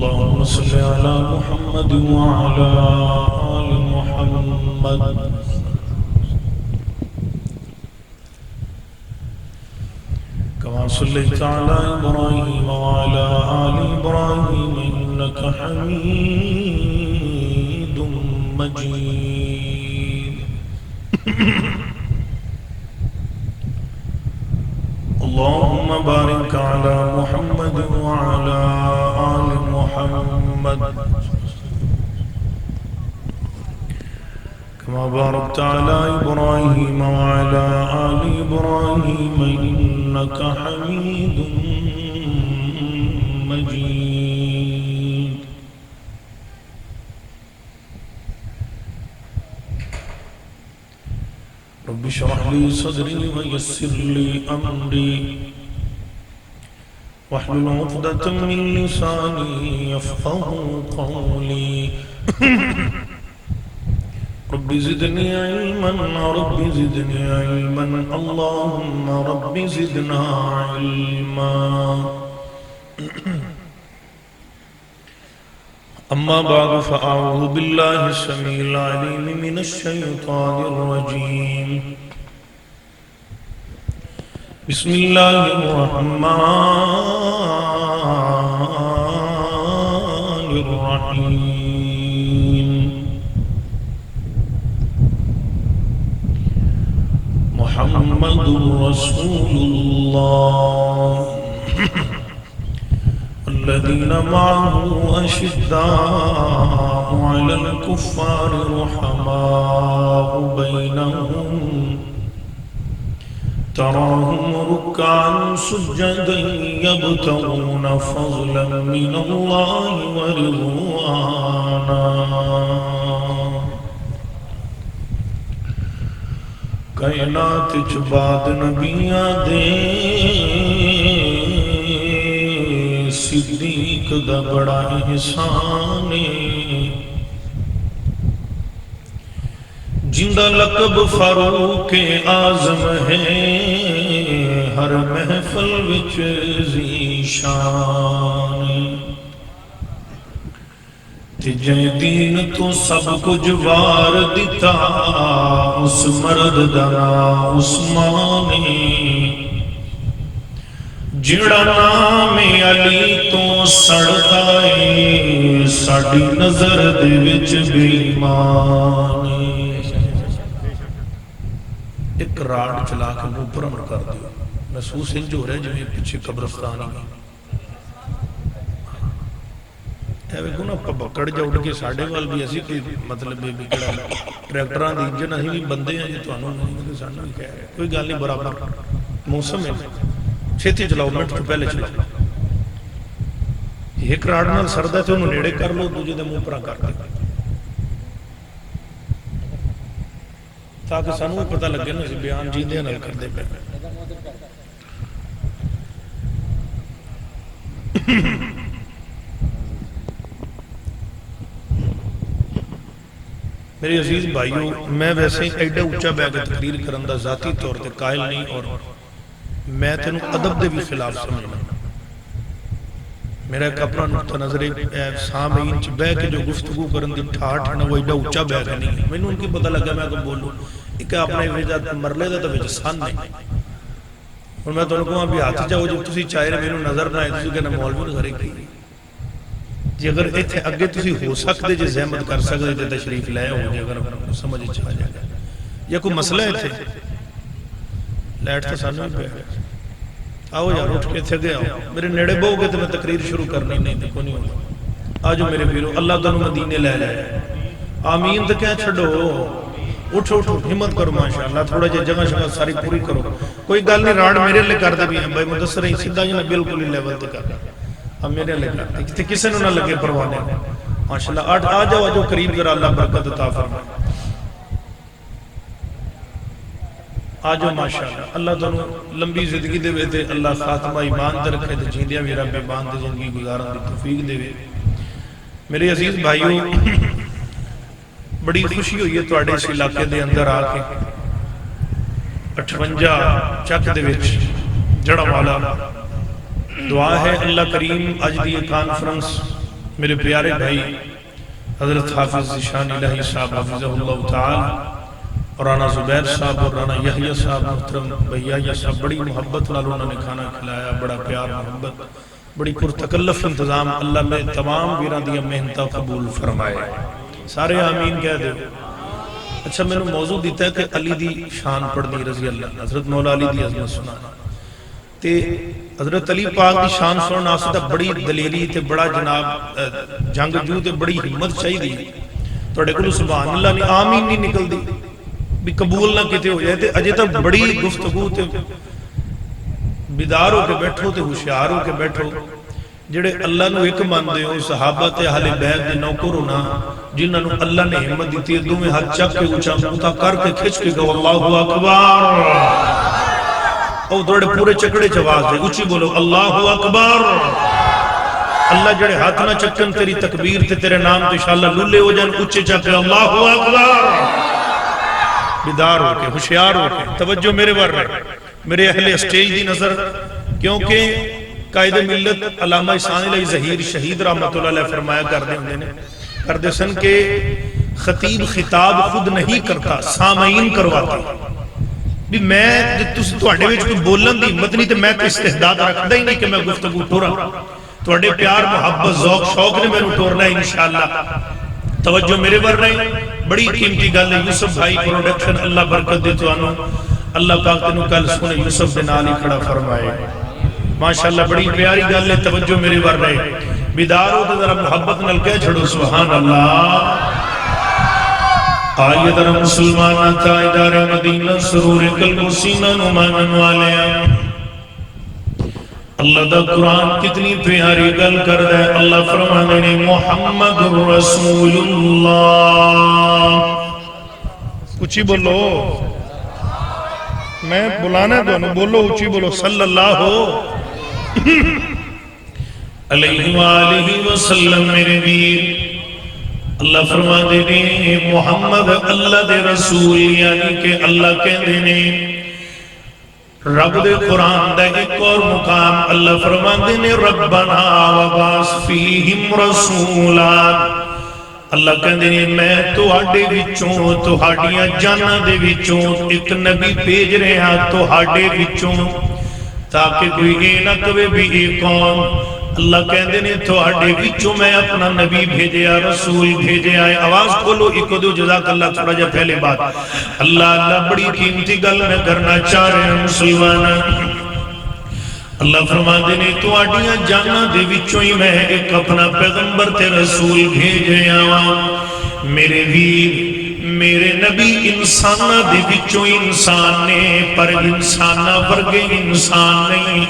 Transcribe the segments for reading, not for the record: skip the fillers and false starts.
اللهم صل على محمد وعلى آل محمد كما صليت على إبراهيم وعلى آل إبراهيم إنك حميد مجيد اللهم بارك على محمد وعلى آل محمد كما باركت على إبراهيم وعلى آل إبراهيم إنك حميد مجيد رب اشرح لي صدري ويسر لي أمري واحلل عقدة من لساني يفقه قولي رب زدني علما رب زدني علما اللهم رب زدنا علما أما بعد فأعوذ بالله السميع العليم من الشيطان الرجيم بسم الله الرحمن الرحيم محمد رسول الله الذين معه أشداء على الكفار رحماء بينهم تراهم ركعا سجدا يبتغون فضلا من الله ورضوانا کائنات بعد نبیاں دے صدیق دا بڑا احسان جندہ لقب فاروق اعظم ہے ہر محفل وچ ذیشان تجھے دین تو سب کچھ وار دیتا اس مرد دا عثمان جڑا نام علی تو سڑتا ہے ساڑی نظر دے وچ بے ایمان ایک راڑ چلا کے منہ پر امر کر دیا محسوس انج ہو رہا ہے جب پیچھے قبرستان ہے ایویں نا پکڑ جا اٹھ کے ساڈے وال بھی اسی کوئی مطلب ٹریکٹراں دی انجن اسی بھی بندے ہیں جی تانوں نہیں سانوں بھی کہہ رہے کوئی گل نہیں برابر موسم ہے چھتی چلاؤ منٹ تو پہلے چلاؤ ایک راڑ نال سردا تے انہوں نیڑے کر لو دوجے دے منہ پرا کر دے تاکہ سانوں بھی پتہ لگے نا اسی بیان جیندے نال کردے پے میرے عزیز بھائیوں میں ویسے ایڈا اونچا بہ کے تقریر کرن دا ذاتی طور تے قائل نہیں اور میں تینوں ادب دے بھی خلاف سمجھنا میرا ایک اپنا نقطہ نظر سامعین چ بہ کے جو گفتگو کرن دی ٹھاٹھ نہ وہ ایڈا اونچا بہ کے نہیں مینوں ان کی پتہ لگا میں کو بولوں ایک اپنے وجہ مرلے دا تے وچ سن نہیں اور میں تانوں کہاں بھی ہاتھ جاؤ جو تسی چاہے مینوں نظر نہ آئے تسی کہنا مولوی نظر کی جی اگر ایتھے اگے تسی ہو سکتے جی زحمت کر سکتے تے تشریف لے ہو جی اگر سمجھ چاہ جائے یا کوئی مسئلہ ہے تھے لائٹ تو سانوں بھی پہ آؤ یار اٹھ کے تھے گئے آؤ میرے نیڑے بہو گے تو میں تقریر شروع کرنی نہیں دیکھو نہیں ہوگا آجو میرے بیرو اللہ تنو مدینے لے لے آمین تو کیا چھڑو اٹھو اٹھو ہمت کرو ماشاءاللہ تھوڑا جے جگہ شگہ ساری پوری کرو کوئی گل نہیں راڑ میرے لے کر دے بھی ہیں بھائی مدسر ہی سیدھا جنہ بالکل ہی لیول تے کر ہم میرے لے کر دے کسے نو نہ لگے پروانے ماشاءاللہ آ جاؤ آجو قریب ذرا اللہ برکت عطا فرمائے آجو ماشاءاللہ اللہ تنو لمبی زندگی دے وے تے اللہ خاتمہ ایمان دے رکھے تے جیندیاں بھی رب ایمان دے زندگی گزارن دی توفیق دے وے میرے عزیز بھائیوں بڑی خوشی ہوئی ہے تواڈے اس علاقے دے اندر آ کے 58 چک دے وچ جڑا والا دعا ہے اللہ کریم اج دی کانفرنس میرے پیارے بھائی حضرت حافظ ذیشان الہی صاحب حفظہ اللہ تعالی اور رانا زبیر صاحب اور رانا یحییٰ صاحب محترم بھیا یہ صاحب بڑی محبت نال انہوں نے کھانا کھلایا، بڑا پیار محبت، بڑی پرتکلف انتظام، اللہ میں تمام ویران دیا محنتہ قبول فرمائے، سارے آمین کہہ دے۔ اچھا میں نے موضوع دیتا ہے کہ علی دی شان پڑھنی رضی اللہ، حضرت مولا علی دی عظمت سنا تے حضرت علی پاک دی شان سننا آسدہ بڑی دلیری تے بڑا جناب جنگ جو تے بڑی ہمت چاہی دی توڑے کلو سبحان اللہ نے آمین نہیں نکل دی بھی قبول نہ کیتے ہو جائے تے اجے تک بڑی گفتگو تے بیدار ہو کے بیٹھو تے ہوشیار ہو کے بیٹھو جڑے اللہ نو ایک مان دے ہو صحابہ تے اہل بیت دے نوکر ہونا جنہاں نو اللہ نے ہمت دیتی ہے دو میں ہاتھ چک کے اونچا موتا کر کے کھچ کے کہو اللہ اکبر او دوڑے پورے چکڑے چواز دے اچھی بولو اللہ اکبر۔ اللہ جڑے ہاتھ نہ چکن تیری تکبیر تے تیرے نام تو انشاءاللہ للے ہو جان اچھے چکے اللہ اکبر، بیدار ہو کے ہوشیار ہو کے توجہ میرے بار رہے میرے اہل اسٹیج دی نظر، کیونکہ قائد ملت علامہ احسان الہی ظہیر شہید رحمت اللہ علیہ فرمایا کردے سن کے خطیب خطاب خود نہیں کرتا سامعین کرواتا بھی میں تواڈے وچ کوئی بولن دی ہمت نہیں تے میں تو استعداد رکھدا ہی نہیں کہ میں گفتگو ٹورا تواڈے پیار محبت ذوق شوق نے میرے ٹورنا ہے انشاءاللہ۔ توجہ میرے پر رہے بڑی قیمتی گل ہے یوسف بھائی پروڈکشن اللہ برکت دے تانوں، اللہ پاک تینوں کل سونے یوسف دے نال ہی کھڑا فرمائے ماشاءاللہ بڑی پیاری گل ہے۔ توجہ میرے پر رہے بیدار ہو تے ذرا محبت نال کہہ چھڑو سبحان اللہ۔ آئیے در مسلمان تائیدار مدینہ سرور قلب و سینہ نمانن والے اللہ دا قرآن کتنی پیاری گل کر دے اللہ فرمانے نے محمد رسول اللہ، اچھی بولو میں بلانا ہے دونوں بولو اچھی بولو صلی اللہ علیہ وآلہ وسلم میرے ویر اللہ فرما دے نے محمد اللہ دے رسول یعنی کہ اللہ کہندے نے رب دے قرآن دا ایک اور مقام اللہ فرما دے نے ربنا وبعث فیہم رسولا اللہ کہندے نے میں تہاڈے وچوں تہاڈیاں جاناں دے وچوں ایک نبی بھیج رہا تہاڈے وچوں تاکہ کوئی یہ نہ کہے بھی یہ کون اللہ کہندے نے تہاڈے وچوں میں اپنا نبی بھیجیا رسول بھیجیا ہے۔ آواز کھولو ایک دو جزاک اللہ تھوڑا جا پہلے بات اللہ بڑی قیمتی گل میں کرنا چاہ رہے ہیں مسلمان اللہ فرما دے نے تہاڈیاں جاناں دے وچوں ہی میں ایک اپنا پیغمبر تے رسول بھیجیا ہوں میرے ویر میرے نبی انسانہ دے وچوں انسان نے پر انسانہ ورگے انسان نہیں۔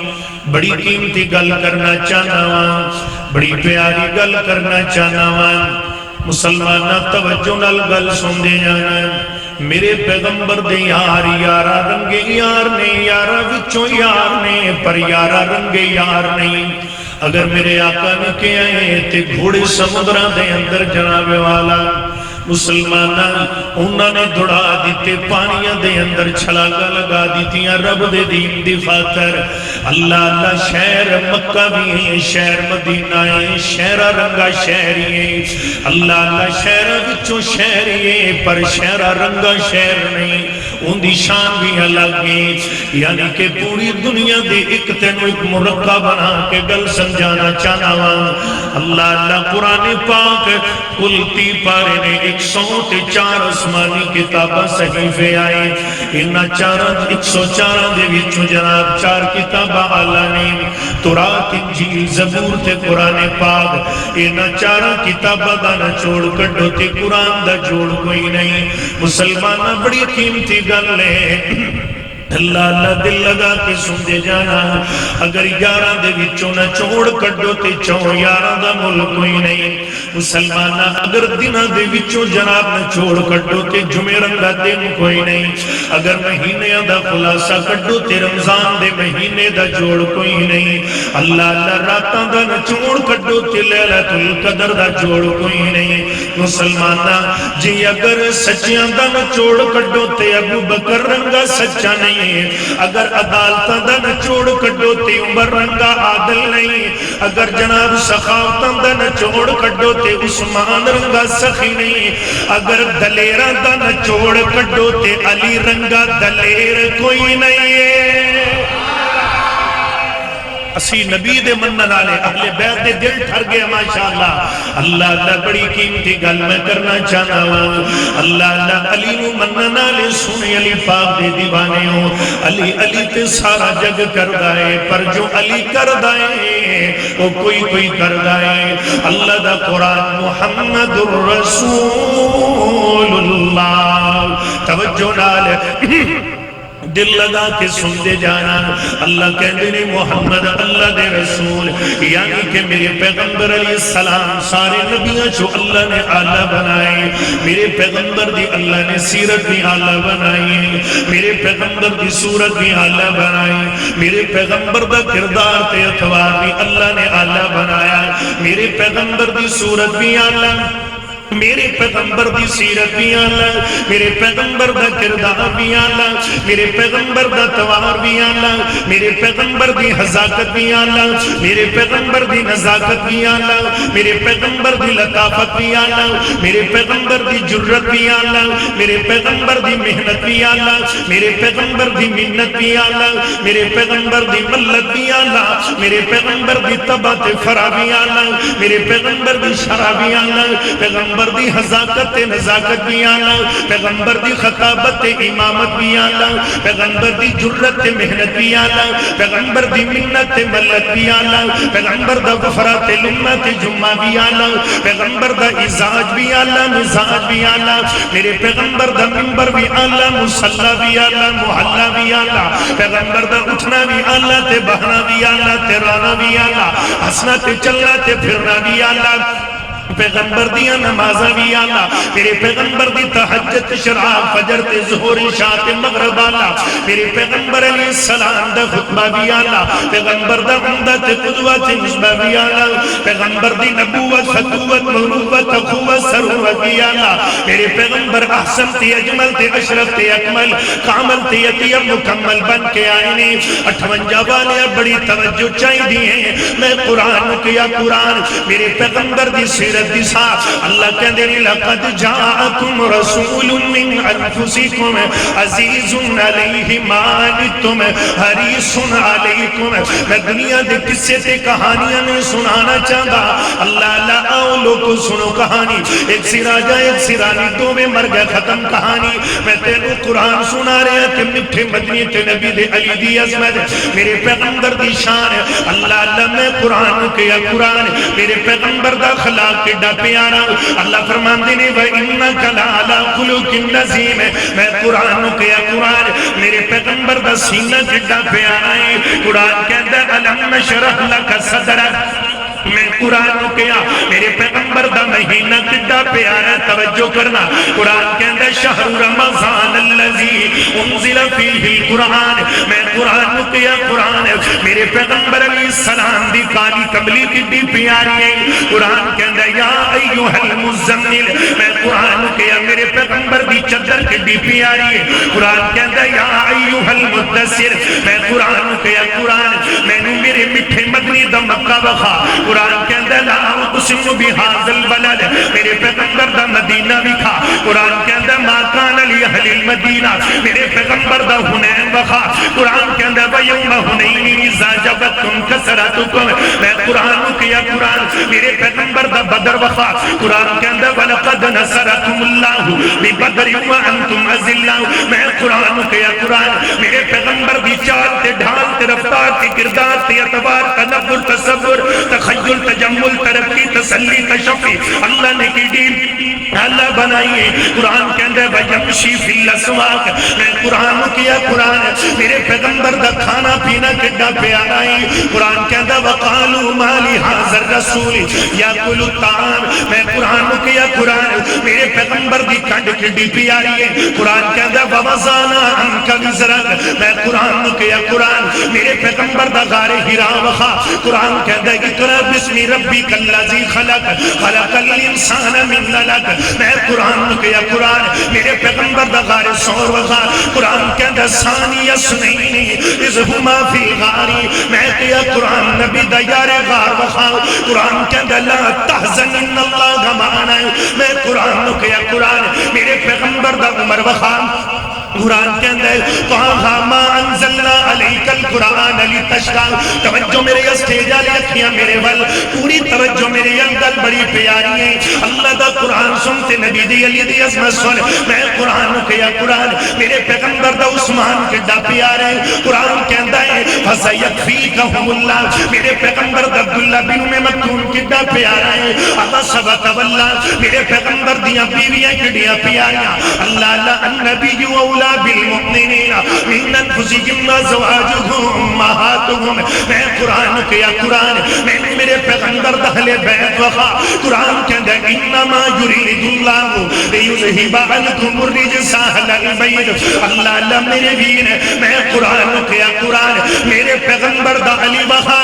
بڑی قیمتی گل کرنا چاہنا وہاں بڑی پیاری گل کرنا چاہنا وہاں مسلمانہ توجہ نال گل سن دے جانا میرے پیغمبر دے یار یارہ رنگے یار نے یارہ وچوں یار نے پر یارہ رنگے یار نہیں۔ اگر میرے آقا نے کیا ہے تے گھوڑے سمندرہ دے اندر جناب والا مسلمانہ انہوں نے دڑا دیتے پانیاں دے اندر چھلاگا لگا دیتیاں رب دے دین دی خاطر اللہ اللہ شہر مکہ بھی ہیں شہر مدینہ ہیں شہرہ رنگا شہری ہیں اللہ اللہ شہرہ بچوں شہری ہیں پر شہرہ رنگا شہر نہیں ان دی شان بھی الگ ہیں یعنی کہ پوری دنیا دے ایک تینو ایک مرقع بنا کے گل سمجھانا چاہنا وہاں اللہ اللہ قرآن پاک کلتی پارے نے 104 اسمانی کتابہ صحیفے آئے انہا 104 دے وچوں جناب 4 کتابہ اللہ نے تورات انجیل زبور تے قرآن پاک انہا 4 کتابہ دا نہ چھوڑ کٹو تے قرآن دا جوڑ کوئی نہیں مسلمانہ بڑی قیمتی گل ہے اللہ اللہ دل لگا کے سن دے جانا اگر یارہ دے وچوں نہ چھوڑ کڈو تے چوں یارہ دا ملک کوئی نہیں مسلمانہ اگر دنہ دے وچوں جناب نہ چھوڑ کڈو تے جمعران دا دن کوئی نہیں اگر مہینے دا خلاصہ کڈو تے رمضان دے مہینے دا جوڑ کوئی نہیں اللہ اللہ راتاں دا نہ چھوڑ کڈو تے لیلۃ القدر دا جوڑ کوئی نہیں مسلمانہ جی اگر سچیاں دا نچوڑ کڈو تے ابو بکر رنگا سچا نہیں ہے، اگر عدالتاں دا نچوڑ کڈو تے عمر رنگا عادل نہیں، اگر جناب سخاوتاں دا نچوڑ کڈو تے عثمان رنگا سخی نہیں، اگر دلیراں دا نچوڑ کڈو تے علی رنگا دلیر کوئی نہیں ہے۔ اسی نبی دے منن والے اہل بیت دے دل ٹھر گئے ماشاءاللہ۔ اللہ اللہ بڑی قیمتی گل میں کرنا چاہنا ہوں، اللہ اللہ علی نو منن والے سنے علی پاک دے دیوانے ہو، علی علی تے سارا جگ کردا ہے، پر جو علی کردا ہے وہ کوئی کردا ہے۔ اللہ دا قرآن محمد الرسول اللہ، توجہ نال دل لگا کے سن دے جانا، اللہ کہندے نے محمد اللہ دے رسول، یعنی کہ میرے پیغمبر علیہ السلام سارے نبیوں جو اللہ نے اعلیٰ بنائے، میرے پیغمبر دی اللہ نے سیرت بھی اعلیٰ بنائی، میرے پیغمبر دی صورت بھی اعلیٰ بنائی، میرے پیغمبر دا کردار تے اتوار بھی اللہ نے اعلیٰ بنایا، میرے پیغمبر دی صورت بھی اعلیٰ، میرے پیغمبر دی سیرت بھی آلہ، میرے پیغمبر دا کردار بھی آلہ، میرے پیغمبر دا توار بھی آلہ، میرے پیغمبر دی حضاقت بھی آلہ، میرے پیغمبر دی نزاکت بھی آلہ، میرے پیغمبر دی لطافت بھی آلہ، میرے پیغمبر دی جرت بھی آلہ، میرے پیغمبر دی محنت بھی آلہ، میرے پیغمبر دی منت بھی آلہ، میرے پیغمبر دی ملت بھی آلہ، میرے پیغمبر دی طبعت فرا بھی آلہ، میرے پیغمبر دی شرع بھی آلہ، پیغمبر دی حضاقت نزاکت بھی آلہ، پیغمبر دی خطابت امامت بھی آلہ، پیغمبر دی جرت محنت بھی آلہ، پیغمبر دی منت ملت بھی آلہ، پیغمبر دا غفرات لمت جمعہ بھی آلہ، پیغمبر دا ازاج بھی آلہ، مزاج بھی آلہ، میرے پیغمبر دا منبر بھی آلہ، مصلہ بھی آلہ، محلہ بھی آلہ، پیغمبر دا اٹھنا بھی آلہ، تے بہنا بھی آلہ، تے رانا بھی آلہ، ہسنا تے چلنا تے پھرنا بھی آلہ، پیغمبر دیا نمازہ بھی آلہ، میرے پیغمبر دی تحجت شراب فجر تے ظہور عشاء تے مغرب آلہ، میرے پیغمبر علیہ السلام دا خطبہ بھی آلہ، پیغمبر دا عمدہ تے قدوہ تے نسبہ بھی آلہ، پیغمبر دی نبوت فتوت مروت اخوت سروت بھی آلہ، میرے پیغمبر احسن تے اجمل تے اشرف تے اکمل کامل تے یتیم مکمل بن کے آئینے 58 والے بڑی توجہ چاہی دی ہیں۔ میں قرآن کیا قرآن میرے پیغمبر دی سیرت اللہ کہندے نے لقد جاءکم رسول من انفسکم عزیز علیہ ما عنتم حریص علیکم۔ میں دنیا دے قصے تے کہانیاں نے سنانا چاہتا، اللہ اللہ آؤ لوگوں سنو کہانی، ایک سراجہ ایک سرانی دو میں مر گیا ختم کہانی۔ میں تینوں قرآن سنا رہا کہ مٹھے مدنی تے نبی دے علی دی عظمت میرے پیغمبر دی شان، اللہ اللہ میں قرآن کیا قرآن میرے پیغمبر دا خلاق کڈا پیارا، اللہ فرماندے نے وَإِنَّكَ لَعَلَىٰ خُلُقٍ عَظِيمٍ۔ میں قرآن کیا قرآن میرے پیغمبر دا سینہ کڈا پیارا ہے، قرآن کہتا ہے أَلَمْ نَشْرَحْ لَكَ صَدْرَكَ۔ میں قرآن کیا میرے پیغمبر دا مہینہ کڈا پیارا، توجہ کرنا، قرآن کہتا ہے شہر رمضان الذی انزل فیہ القرآن۔ میں قرآن کیا قرآن میرے پیغمبر علیہ السلام دی کالی کملی کڈی پیاری ہے، قرآن کہتا ہے یا ایوہ المزمل۔ میں قرآن کیا میرے پیغمبر دی چادر کڈی پیاری ہے، قرآن کہتا ہے یا ایوہ المدثر۔ میں قرآن کیا قرآن میں نے میرے مٹھے مدنی دا مکہ بخا، قرآن کہندہ لا اقسم بہذا البلد۔ میرے پیغمبر دا مدینہ بھی کھا، قرآن کہندہ ما کان لی اہل المدینہ۔ میرے پیغمبر دا حنین بخا، قرآن کہندہ ویوم حنین اذا جبتکم کثرتکم۔ میں قرآن کیا قرآن میرے پیغمبر دا بدر بخا، قرآن کہندہ وَلَقَدْ نَصَرَكُمُ اللَّهُ بِبَدْرٍ وَأَنْتُمْ أَذِلَّةٌ۔ میں قرآن کیا قرآن میرے پیغمبر دی چال تے ڈھال تے رفتار تے کردار تے اعتبار تنبر تصور تخیل تجمل ترقی تسلی تشفی اللہ نے کی دین، اللہ بنائیے. قرآن کہندہ ہے وَيَمْشِي فِي الْأَسْوَاقِ. میں قرآن کیا قرآن میرے پیغمبر دا کھانا پینا کڈا پیارا ہے. قرآن کہندہ وَقَالُوا مَا لِهَذَا الرَّسُولِ يَأْكُلُ الطَّعَامَ. میں قرآن کیا قرآن میرے پیغمبر دی کھنڈ کڈی پیاری ہے. قرآن کہندہ وَوَضَعْنَا عَنْكَ وِزْرَكَ. میں قرآن کیا قرآن میرے پیغمبر دا غار حرا وخا. قرآن کہندہ اقرأ بِاسْمِ رَبِّكَ الَّذِي خَلَقَ خَلَقَ الْإِنسَانَ مِنْ عَلَقٍ. میں قرآن کیا قرآن میرے پیغمبر دا غار سور وخا. قرآن کہندہ ثانی اثنین اذ ہما فی الغار. میں کیا قرآن نبی دا یار غار وخا. قرآن کہندہ لا تحزن ان اللہ معنا. میں قرآن کیا قرآن میرے پیغمبر دا عمر وخا. قرآن کہندہ ہے طٰہَ مَا أَنزَلْنَا عَلَيْكَ الْقُرْآنَ لِتَشْقَىٰ. توجہ میرے اسٹیج والے اکھیاں میرے ول پوری توجہ میرے الگل بڑی پیاری ہے. اللہ دا قرآن سنتے نبی دی علی دی عظمت سن. میں قرآن کیا قرآن میرے پیغمبر دا عثمان کڈا پیارا ہے. قرآن کہندہ ہے فَسَيَكْفِيكَهُمُ اللَّهُ. میرے پیغمبر دا عبداللہ بن ام مکتوم کڈا پیارا ہے. عَبَسَ وَتَوَلَّىٰ. میرے پیغمبر دیاں بیویاں کڈیاں پیاریاں. اللہ النبی اولا بالمؤمنین من انفسہم وازواجہم امہاتہم. میں قرآن کیا قرآن میں نے میرے پیغمبر اہل بیت وخا. قرآن کہندہ انما یرید اللہ لیذہب عنکم الرجس اہل البیت. اللہ میرے دین میں قرآن کیا قرآن میرے پیغمبر دا علی وخا.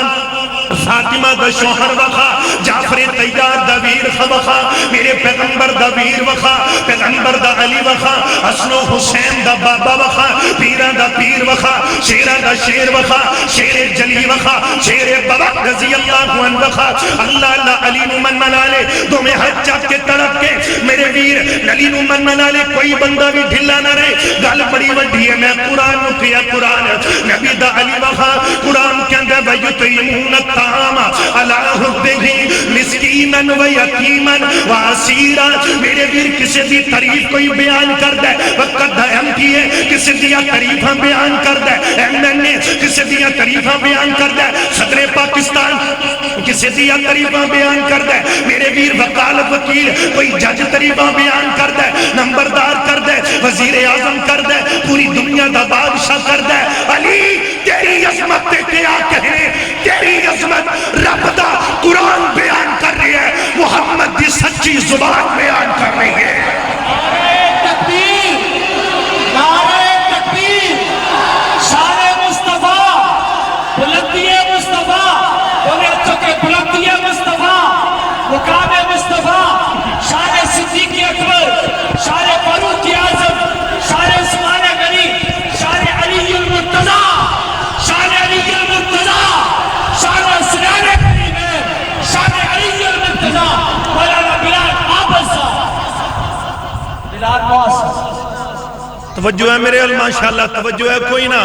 فاطمہ دا شوہر وخا. جعفر طیار دا ویر وخا. میرے پیغمبر دا ویر وخا. پیغمبر دا علی وخا. حسن و حسین دا بابا وخا. پیرہ دا پیر وخا. شیرہ دا شیر وخا. شیر جلی وخا. شیر بابا رضی اللہ عنہ وخا. اللہ علی نمن منالے دو میں حج چاک کے تڑپ کے میرے ویر علی نمن منالے کوئی بندہ بھی ڈھلا نہ رہے. گل بڑی وڈی ہے. میں قرآن کیا قرآن نبی دا علی وخا. قرآن کے اندر وَيُطْعِمُونَ الطَّعَامَ عَلَىٰ حُبِّهِ مِسْكِينًا وَيَتِيمًا وَأَسِيرًا. میرے ویر کسی دی تعریف کوئی بیان کر دے وقت ایم کی ہے کسی دیا تعریفاں بیان کر دے. ایم این اے کسی دیا تعریفاں بیان کر دے. صدر پاکستان کسی دیا تعریفاں بیان کر دے. میرے ویر وکالت وکیل کوئی جج تعریفاں بیان کر دے. نمبردار کر دے. وزیر اعظم کر دے. پوری دنیا دا بادشاہ کر دے. علی تیری عظمت تے کیا کہنے. تیری عظمت رب دا قرآن بیان کر رہی ہے. محمد دی سچی زبان بیان کر رہی ہے. نعرہ تکبیر نعرہ تکبیر. شان مصطفیٰ بلندی مصطفیٰ. بولے اچھو کہ بلندی مصطفیٰ مقام مصطفیٰ. شان صدیق اکبر. شان فاروق اعظم. شان عثمان غنی. شان علی المرتضی. شان علی المرتضی. شان عثمان غنی. شان علی المرتضی. مولانا بلال عابد بلال باس. توجہ ہے میرے علم ماشاءاللہ. توجہ ہے کوئی نہ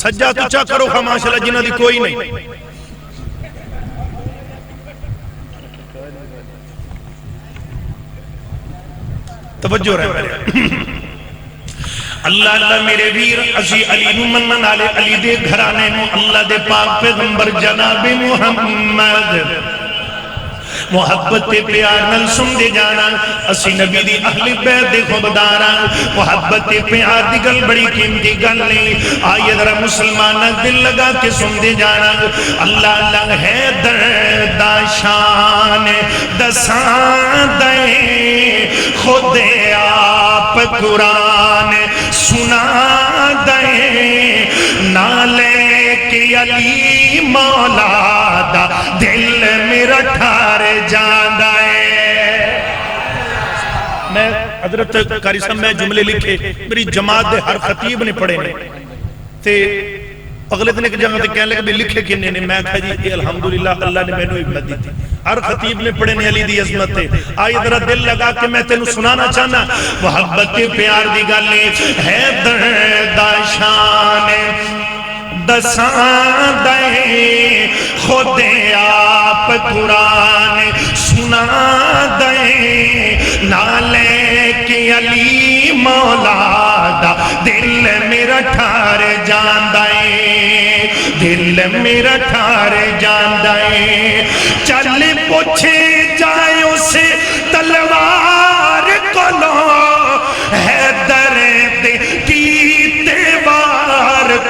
سجا تو چا کرو خواہ ماشاءاللہ جنہ دی کوئی نہیں. توجہ رہے میرے اللہ میرے ویر عزی علی نمن منالے علی دے گھرانے نو اللہ دے پاک پیغمبر جناب محمد محبت پیار نل سن دے جانا. اسی نبی دی اہل بیت دے خبدارا. محبت پیار دی گل بڑی قیمتی گل نہیں. آئیے ذرا مسلمانہ دل لگا کے سن دے جانا. اللہ ہے درد شان دسان دے خود آپ قرآن سنا دے. نالے کی علی مولا دا دل میرا ٹھار جاندہ ہے. میں حضرت قاری صاحب میں جملے لکھے میری جماعت دے ہر خطیب نے پڑھے نے تے اگلے دن ایک جگہ تے کہنے لگے بھی لکھے کنے نے. میں کہا جی اے الحمدللہ اللہ نے میں نے ہمت دی تھی. ہر خطیب نے پڑھے نے علی دی عظمت تے. آئی ذرا دل لگا کہ میں تینوں سنانا چاہنا. محبت پیار دی گل ہے درد شان دسان دے خود آپ قرآن سنا دے. نالے کی علی مولا دا دل میرا ٹھار جاندہ ہے. دل میرا ٹھار جاندہ ہے. چل پوچھے جائے اسے تلوار کو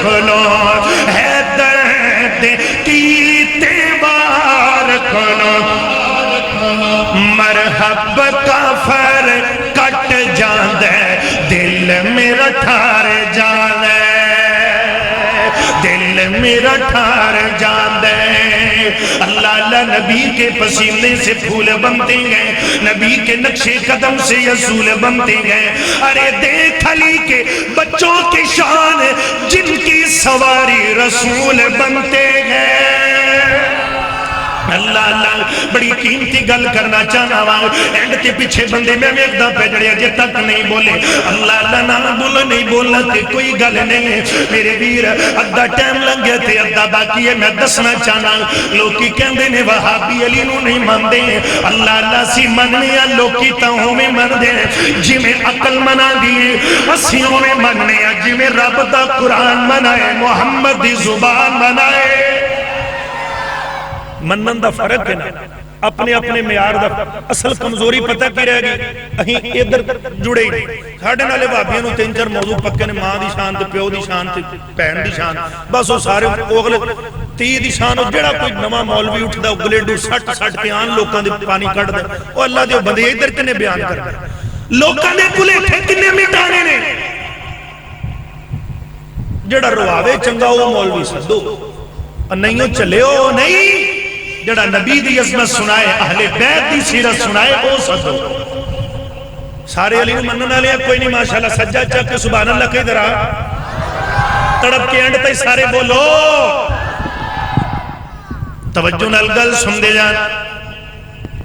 کھلو حیدر دے کیتے وار کھلو مرحب کافر کٹ جاندے دل میرا ٹھار جاندے دل میرا ٹھار جاندے اللہ اللہ نبی کے پسینے سے پھول بنتے گئے نبی کے نقش قدم سے اصول بنتے گئے ارے دیکھ علی کے بچوں کی شان جن کی سواری رسول بنتے گئے اللہ اللہ بڑی قیمتی گل کرنا چاہنا وہاں اینڈ کے پیچھے بندے میں ایک پہ جڑے اجے تک نہیں بولے اللہ اللہ نہ بولو نہیں بولنا کہ کوئی گل نہیں ہے میرے ویر ادھا ٹائم لگ گیا تھے ادھا باقی ہے میں دسنا چاہنا لوکی کہندے نے وہابی علی نو نہیں ماندے اللہ اللہ سی مننے ہیں لوکی تاہوں میں مندے جی میں عقل منا دیئے اسیوں میں مننے ہیں جی میں رب دا قرآن منائے محمد دی زبان منائے منن دا فرق ہے نا اپنے اپنے معیار دا اصل کمزوری پتہ کی رہ گئی اہیں ادھر جڑے ہی ساڑھے نالے بابیاں نو تین چار موضوع پکے نے ماں دی شان تے پیو دی شان تے پہن دی شان بس وہ سارے اگلے تی دی شان جڑا کوئی نواں مولوی اٹھ دا اگلے ڈو سٹ سٹ کے آن لوکاں دے پانی کٹ دے وہ اللہ دے بندے ادھر کنے بیان کر دے لوکاں نے کلے تھے کنے مٹانے نے جڑا رواوے چنگا وہ مولوی سدو نہیں ہو چلے ہو نہیں جڑا نبی دی عظمت سنائے اہل بیت دی سیرت سنائے او سدو سارے علی مننا لیا کوئی نہیں ماشاءاللہ سجاد چاہ کے سبحان اللہ کہی درہ تڑپ کے اینڈ تے سارے بولو توجہ نلگل سن دے جان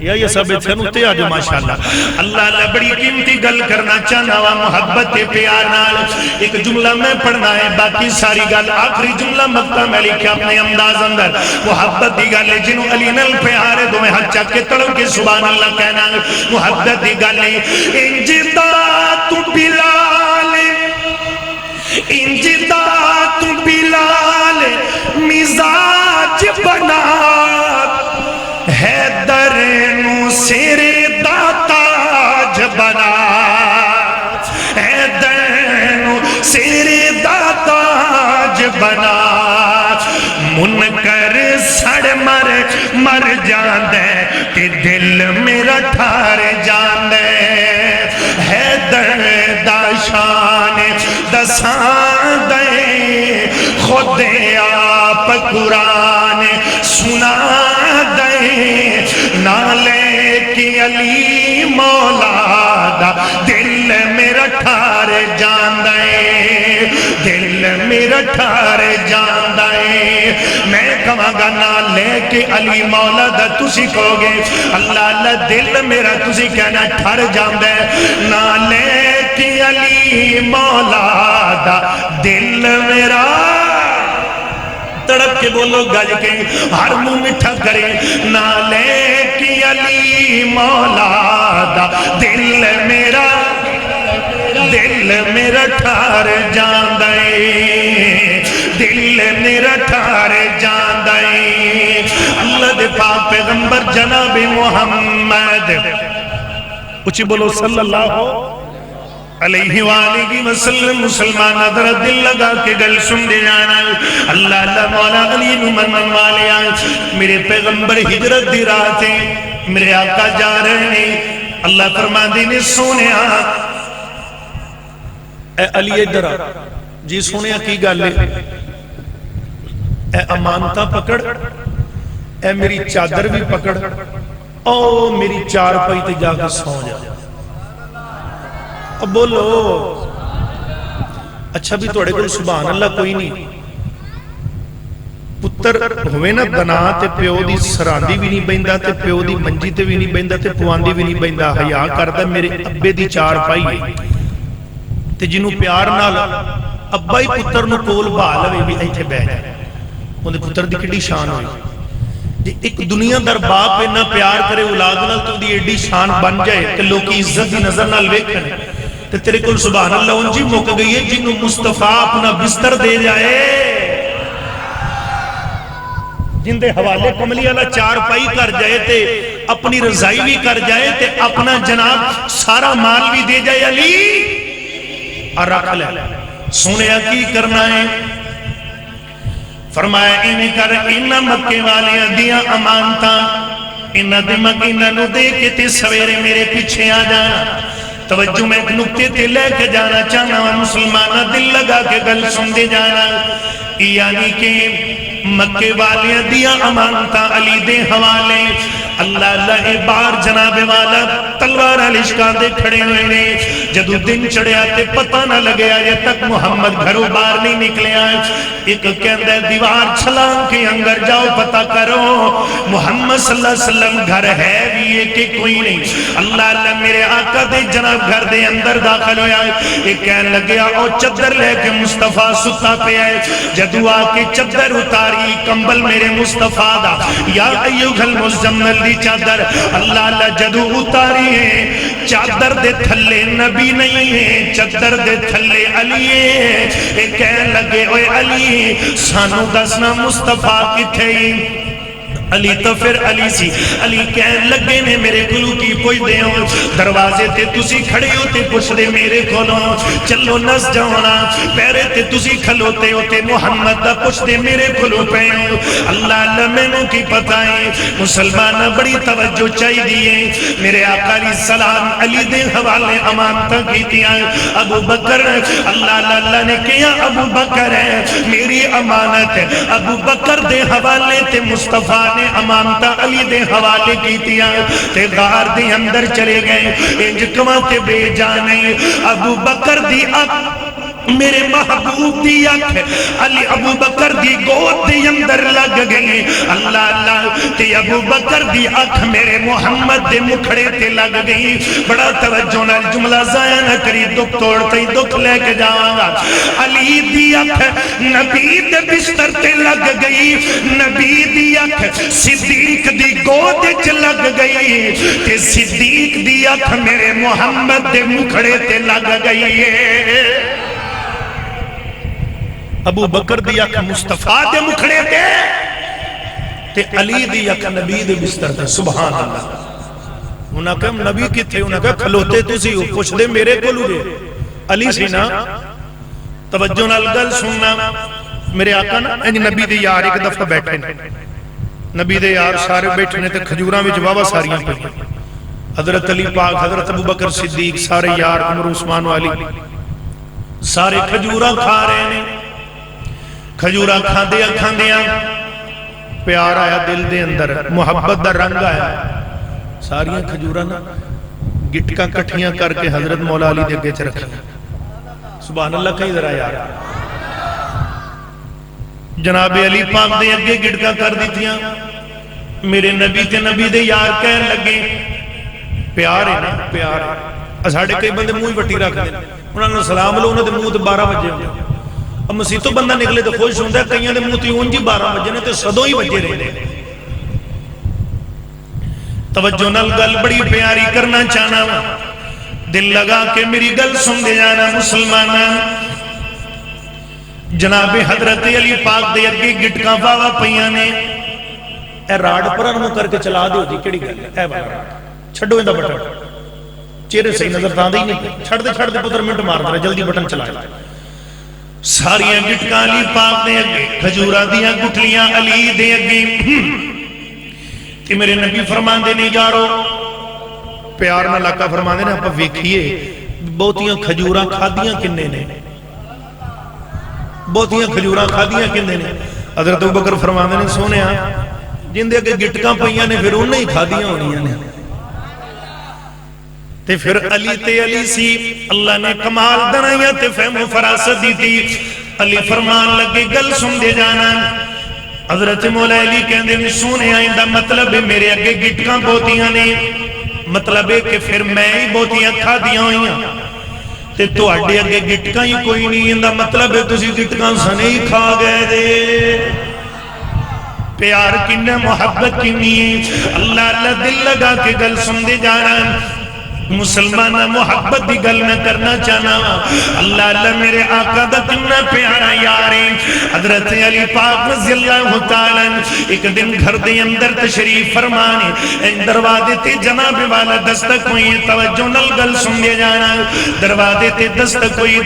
یہ سب اتھے آجو ماشاءاللہ اللہ اللہ بڑی قیمتی گل کرنا چاہنا وا محبت پیار نال ایک جملہ میں پڑھنا ہے باقی ساری گل آخری جملہ مقتہ میں لکھے اپنے امداز اندر محبت دی گل ہے جنہوں علی نل پیارے دو میں ہاتھ چاک کے تڑوں کے سبحان اللہ کہنا محبت دی گل ہے انجدہ تو بلال انجدہ تو بلال مزاج بنا حیدر نو سیرے داتاج بنا حیدر نو سیرے داتاج بنا منکر سڑ مر جاندے کہ دل میرا ٹھار جاندے حیدر دا شان دسان دے خود آپ قرآن سنا دے نالے کی علی مولا دا دل میرا ٹھار جان دے دل میرا ٹھار جان دے میں کہاں گا نالے کی علی مولا دا تسی کہو گے اللہ اللہ دل میرا تسی کہنا ٹھار جان دے نالے کی علی مولا دا دل میرا تڑپ کے بولو گج کے ہر منہ مٹھا کرے نالے کی علی مولا دا دل میرا ٹھار جان دے دل میرا ٹھار جان دے اللہ دے پاک پیغمبر جناب محمد اچھی بولو صلی اللہ علیہ وآلہ وسلم مسلمان ادھر دل لگا کے گل سن دے جانا اللہ اللہ مولا علی من والے آئے میرے پیغمبر ہجرت دی رات ہیں میرے آقا جا رہے ہیں اللہ فرما دینے سونے اے علی ادھر جی سونے کی گل ہے اے امانتا پکڑ اے میری چادر بھی پکڑ او میری چار پائی تے جا کے سو جا اب بولو اچھا بھی توڑے کو سبحان اللہ کوئی نہیں پتر ہوئے نا بنا تے پیو دی سراندی بھی نہیں بیندہ تے پیو دی منجی تے بھی نہیں بیندہ تے پواندی بھی نہیں بیندہ حیاء کردہ میرے ابے دی چار پائی ہے تے جنہوں پیار نال ابا ہی پتر نو کول بھالوے بھی ایتھے بہ جائے انہیں پتر دی کڑی شان ہوئی ایک دنیا در باپ پہ نہ پیار کرے اولاد نال تو دی ایڈی شان بن جائے کہ لوگ کی عزت دی نظر نال ویکھنے تے تیرے کل سبحان اللہ ان جی موقع گئی ہے جنہوں مصطفیٰ اپنا بستر دے جائے جن دے حوالے کملی اللہ چار پائی کر جائے تے اپنی رضائی بھی کر جائے تے اپنا جناب سارا مال بھی دے جائے علی اور رکھ لے سونے کی کرنا ہے فرمایا انہیں کر انہ مکے والے دیاں امانتاں انہ دے مکینہ نو دے کے تے سویرے میرے پیچھے آ جانا. توجہ میں ایک نکتے تے لے کے جانا چاہنا مسلمانہ دل لگا کے گل سن دے جانا. یعنی کہ مکے والے دیاں امانتاں علی دے حوالے اللہ اللہ بار جناب والا تلوار لشکاں دے کھڑے ہوئے نے. جدو دن چڑھیا تے پتہ نہ لگیا یہ تک محمد گھروں باہر نہیں نکلیا. ایک کہندہ دیوار چھلانگ کے اندر جاؤ پتہ کرو محمد صلی اللہ علیہ وسلم گھر ہے بھی یہ کہ کوئی نہیں. اللہ اللہ میرے آقا دے جناب گھر دے اندر داخل ہویا. ایک کہنے لگیا او چدر لے کے مصطفیٰ ستا پہ آئے. جدو آ کے چدر اتاری کمبل میرے مصطفیٰ دا یا ایوہ المزمل دی چادر اللہ اللہ جدو اتاری ہے. چادر دے تھلے نبی نہیں ہے چادر دے تھلے علی ہے. ایک کہنے لگے اوے علی سانو دسنا مصطفیٰ کتھے ہی. علی تو پھر علی سی. علی کہنے لگے نے میرے کلو کی پوچھ دے ہوں دروازے تے تسی کھڑے ہوتے پوچھ دے میرے کھولو چلو نس جاؤنا پیرے تے تسی کھلوتے ہوتے محمد دا پوچھ دے میرے کھلو پہ ہوں. اللہ اللہ میں نو کی پتہ ہے مسلمانہ بڑی توجہ چاہی دیئے. میرے آقا علیہ السلام علی دے حوالے امانتہ کی دیا. ابو بکر اللہ اللہ نے کیا ابو بکر ہے میری امانت ہے. ابو بکر دے حوالے تے مصطفیٰ نے امانتہ علی دے حوالے کی تیا تے غار دے اندر چلے گئے. انج کماتے بے جانے ابو بکر دی میرے محبوب دی اکھ علی ابو بکر دی گود دی اندر لگ گئی. اللہ اللہ تے ابو بکر دی اکھ میرے محمد دے مکھڑے تے لگ گئی. بڑا توجہ نال جملہ ضائع نہ کری دکھ توڑتے ہی دکھ لے کے جاؤں گا. علی دی اکھ نبی دے بستر تے لگ گئی. نبی دی اکھ صدیق دی گود چ لگ گئی تے صدیق دی اکھ میرے محمد دے مکھڑے تے لگ گئی ہے. ابو بکر دی اکھ مصطفیٰ دے مکھڑے تے تے علی دی اکھ نبی دے بستر تے. سبحان اللہ. انہاں کہا نبی کی تھے انہاں کہا کھلوتے تو سی پوچھ دے میرے کو لو دے علی سی نا. توجہ نال گل سننا میرے آقا نا انج نبی دے یار ایک دفعہ بیٹھے نبی دے یار سارے بیٹھے نے تے کھجوراں وچ واوا ساریاں پئی. حضرت علی پاک حضرت ابو بکر صدیق سارے یار عمر عثمان و علی سارے کھجوراں کھا رہے ہیں. کھجوراں کھاندیاں پیار آیا دل دے اندر محبت دا رنگ آیا. ساریاں کھجوراں نا گٹکاں کٹھیاں کر کے حضرت مولا علی دے اگے چ رکھیں. سبحان اللہ کہیں ذرا یار جناب علی پاک دے اگے گٹکاں کر دیتیاں. میرے نبی تے نبی دے یار کہن لگے پیار ہے نا پیار ہے. ساڑھے کئی بندے موئی وٹی رکھ دیں انہوں نے سلام لو انہوں نے موت 12 بجے ہوئے. اب مسیح تو بندہ نکلے تو خوش ہوندہ ہے کئیوں نے موتی اونجی 12 بجے نے تو صدوں ہی بجے رہے. توجہ نال گل بڑی پیاری کرنا چاہنا دل لگا کے میری گل سن دے جانا مسلمانہ. جناب حضرت علی پاک دے اگے گٹکاں واوا پئیاں نے. اے راڈ پرن کر کے چلا دیو جی کیڑی گل ہے. اے والا چھڈو ایندا بٹن چہرے صحیح نظر تاں دی نہیں چھڈ دے پتر منٹ مار دے جلدی بٹن چلا. ساریاں گٹکاں علی پاک دے اگے کھجوراں دیاں گٹلیاں علی دے اگے. کہ میرے نبی فرماندے نے یارو پیار نہ لاکا فرماندے نے آپ ویکھیے بہتیاں کھجوراں کھادیاں کنے نے بہتیاں کھجوراں کھادیاں کنے نے. حضرت ابو بکر فرماندے نے سونیا جن دے اگے گٹکاں پئیاں نے پھر انہیں ہی کھادیاں ہونیاں نے. تے پھر علی تے علی سی اللہ نے کمال دنائیاں تے فہم و فراست دی تھی. علی فرمان لگے گل سن دے جانا. حضرت مولا علی کہندے نے سونے آئندہ مطلب میرے اگے گٹکاں بہتیاں نے مطلب ہے کہ پھر میں ہی بہتیاں کھا دیاں ہوئیاں تے تو اڈے اگے گٹکاں ہی کوئی نہیں. اندہ مطلب ہے تسی گٹکاں سنے ہی کھا گئے دے. پیار کنہ محبت کنی اللہ اللہ دل لگا کے گل سن دے جانا. مسلمانہ محبت دی گل میں کرنا چاہنا اللہ اللہ میرے آقا دا کتنا پیارا یارے حضرت علی پاک رضی اللہ تعالیٰ ایک دن گھر دے اندر تشریف فرمانے دروازے تے جناب والا دستک ہوئی توجہ نل گل سن دے جانا دروازے تے دستک ہوئی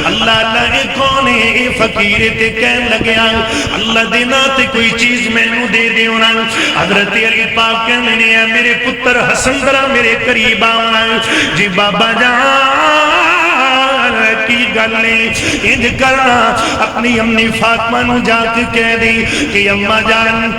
اللہ اللہ اے کون ہے اے فقیر تے کہن لگیا اللہ دینا تے کوئی چیز میں نو دے دے ہونا حضرت علی پاک کہنے نے میرے پتر حسن درہ میرے قریب جی بابا جان کی گلیں انج کرنا اپنی امی فاطمہ نو جا کے کہہ دی کہ اماں جان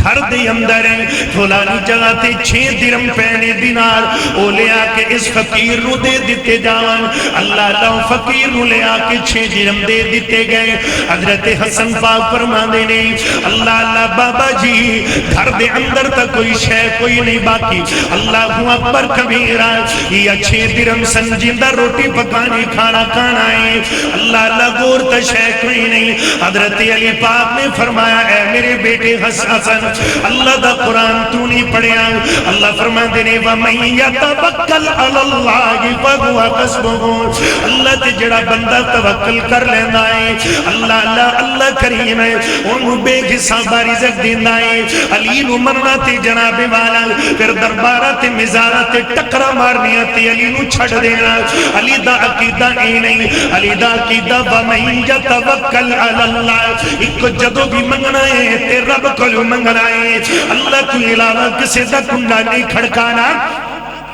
گھر دے اندر فلانی جگہ تے 6 درم پہنے دینار او لے آکے اس فقیر نو دے دیتے جاون اللہ اللہ فقیر نو لے آکے 6 درم دے دیتے گئے حضرت حسن پاک فرماندے نے اللہ اللہ بابا جی گھر دے اندر تا کوئی شے کوئی نہیں باقی اللہ اکبر کبیرہ یہ 6 درم سنجیدہ روٹی پکانی کھانا کھانا ہے اللہ اللہ گور تا شے کوئی نہیں حضرت علی پاک نے فرمایا اے میرے بیٹے حسن اللہ دا قرآن تو نہیں پڑھیا اللہ فرماتے نے وَمَن يَتَوَكَّلْ عَلَى اللَّهِ فَهُوَ حَسْبُهُ اللہ تے جڑا بندہ توکل کر لینا ہے اللہ اللہ اللہ کریم ہے انہوں بے حساب رزق دیندا ہے علی نو مرنا تے جناب والا پھر دربارہ تے مزارہ تے ٹکرا مارنیاں تے علی نو چھڑ دینا علی دا عقیدہ اے نہیں علی دا عقیدہ وَمَن يَتَوَكَّلْ عَلَى اللَّهِ ایک جدو بھی منگنا ہے تے رب کو منگنا اللہ کو علاوہ کسی دا کنڈا نہیں کھڑکانا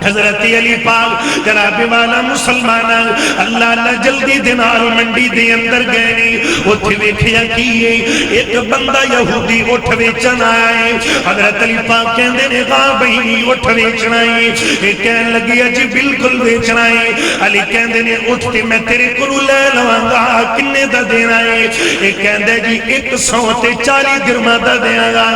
حضرت علی پاک جناب والا مسلمان اللہ اللہ جلدی دینار منڈی دے اندر گئے نہیں اتھے ویکھیا کیے ایک بندہ یہودی اٹھ ویچن آیا ہے حضرت علی پاک کہندے نے ہاں بھئی اٹھ ویچنا ہے ایک کہن لگیا جی بالکل ویچنا ہے علی کہندے نے اٹھتے میں تیرے کلو لے لوانگا کنے دا دینا ہے ایک کہندے جی 140 درمہ دا دینا گا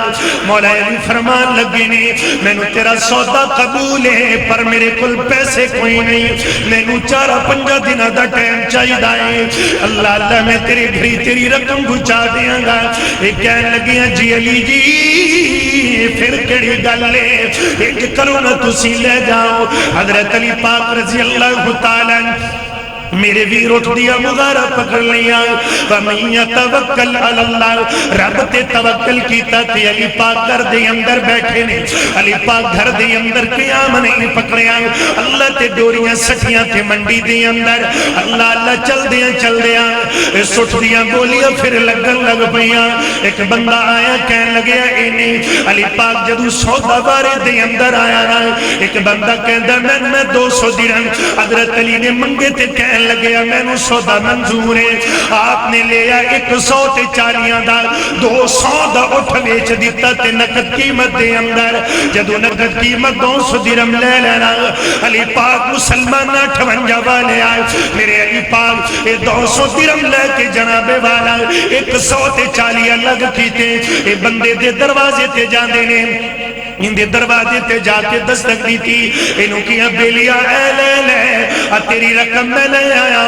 مولا علی فرمان لگے نے میں نو تیرا سودا قبول ہے پر میرے کل پیسے کوئی نہیں میں نو 4-5 دنہ دا ٹائم چاہی دائیں اللہ اللہ میں تیرے گھری تیری رقم گچا دیاں گا ایک کہنے لگیاں جی علی جی پھر کڑی گل لے ایک کرو نا تسی لے جاؤ حضرت علی پاک رضی اللہ تعالیٰ میرے ویر اٹھ دیا مغارہ پکڑ لیا وَمَن يَتَوَكَّلْ عَلَى اللَّهِ رب تے توکل کیتا تے علی پاک گھر دے اندر بیٹھے نے علی پاک گھر دے اندر قیام نہیں پکڑیا اللہ تے ڈوریاں سٹیاں تے منڈی دے اندر اللہ اللہ چل دیا سٹ دیا گولیاں پھر لگن لگ پئیاں ایک بندہ آیا کہن لگیا اینے علی پاک جدو سودا بارے دے اندر آیا نا ایک بندہ کہندا میں 200 درہم حضرت علی نے منگے تے کہن لگیا میں نو سودا منظور ہے آپ نے لیا 140 دا 200 دا اٹھ ویچ دیتا تے نقد قیمت دے اندر جدو نقد قیمت 200 درہم لے لینا علی پاک مسلمان 58 والے آئے میرے علی پاک 200 درہم لے کے جناب والا 140 الگ کیتے اے بندے دے دروازے تے جاندے نے ان دے دروازے تے جا کے دستک دی تھی انہوں کیا بیلیا اے لے لے تیری رقم میں لے آیا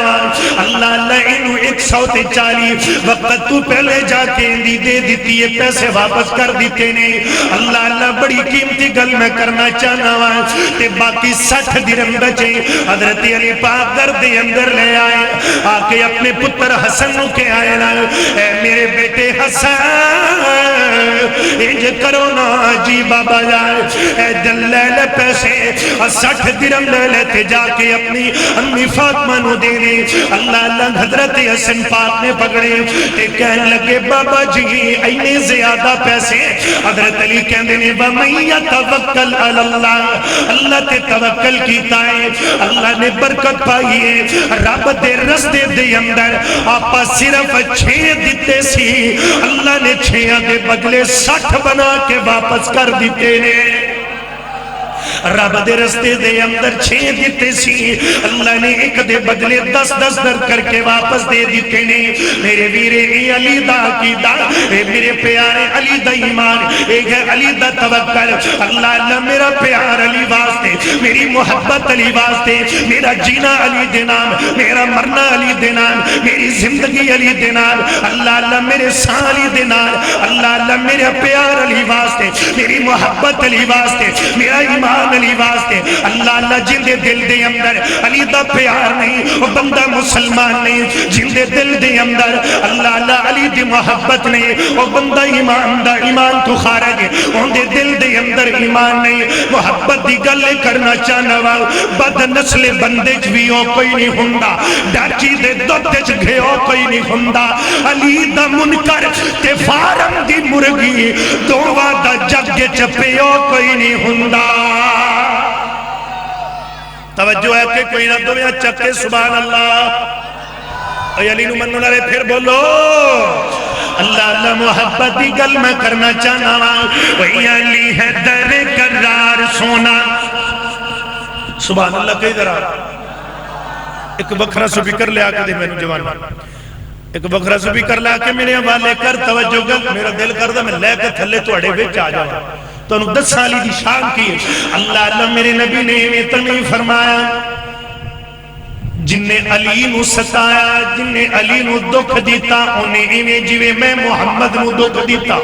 اللہ اللہ انہوں 140 وقت تو پہلے جا کے اندی دے دیتی ہے پیسے واپس کر دیتے نے اللہ اللہ بڑی قیمتی گل میں کرنا چاہنا تے باقی 60 درہم بچے حضرت علی پاک در دے اندر لے آئے آکے اپنے پتر حسن کے آئے نا اے میرے بیٹے حسن انج کرو نا جی بابا اے دل لے لے پیسے 60 درہم لے لیتے جا کے اپنی امی فاطمہ نو دینے اللہ اللہ حضرت حسن پاک نے پکڑے تے کہنے لگے بابا جی اینے زیادہ پیسے حضرت علی کہنے نے وَمَن يَتَوَكَّلْ عَلَى اللَّهِ اللہ تے توکل کیتا ہے اللہ نے برکت پائی ہے رب دے رستے دے اندر آپا صرف 6 دیتے سی اللہ نے 6 دے بدلے 60 بنا کے واپس کر دیتے نے رب دے رستے دے اندر 6 دیتے سی اللہ نے ایک دے بدلے 10 در کر کے واپس دے دیتے نے میرے ویرے اے علی دا عقیدہ اے میرے پیارے علی دا ایمان ایک ہے علی دا توکل اللہ اللہ میرا پیار علی واسطے میری محبت علی واسطے میرا جینا علی دے نام میرا مرنا علی دے نام میری زندگی علی دے نام اللہ اللہ میرے سان علی دے نام اللہ اللہ میرا پیار علی واسطے میری محبت علی واسطے میرا ایمان علی واسطے اللہ اللہ جن دے دل دے اندر علی دا پیار نہیں وہ بندہ مسلمان نہیں جن دے دل دے اندر اللہ اللہ علی دی محبت نہیں وہ بندہ ایمان دا ایمان تو خارج ہے ان دے دل دے اندر ایمان نہیں محبت دی گل کرنا چاہنا وا بد نسل بندے چ بھی او کوئی نہیں ہوندا ڈاچی دے دودھ چ گھیو کوئی نہیں ہوندا علی دا منکر تے فارم دی مرغی دوواں دا جگ چ پیو کوئی نہیں ہوندا توجہ ہے کہ کوئی نہ دویا چکے سبحان اللہ اے علی نو منو نالے پھر بولو اللہ اللہ محبت دی گل میں کرنا چاہنا وہی علی ہے در قرار سونا سبحان اللہ کئی ذرا ایک بکھرا سپیکر لے آکے دے میں نے جوان ایک بکھرا سپیکر لے آکے میرے حوالے کر توجہ گل میرا دل کردہ میں لے کے تھلے تو اڑے وچ آ جاؤں تو انہوں 10 سالی دی شان کی اللہ اللہ میرے نبی نے اتنی فرمایا جن نے علی نو ستایا جن نے علی نو دکھ دیتا انہیں انہیں جوے میں محمد نو دکھ دیتا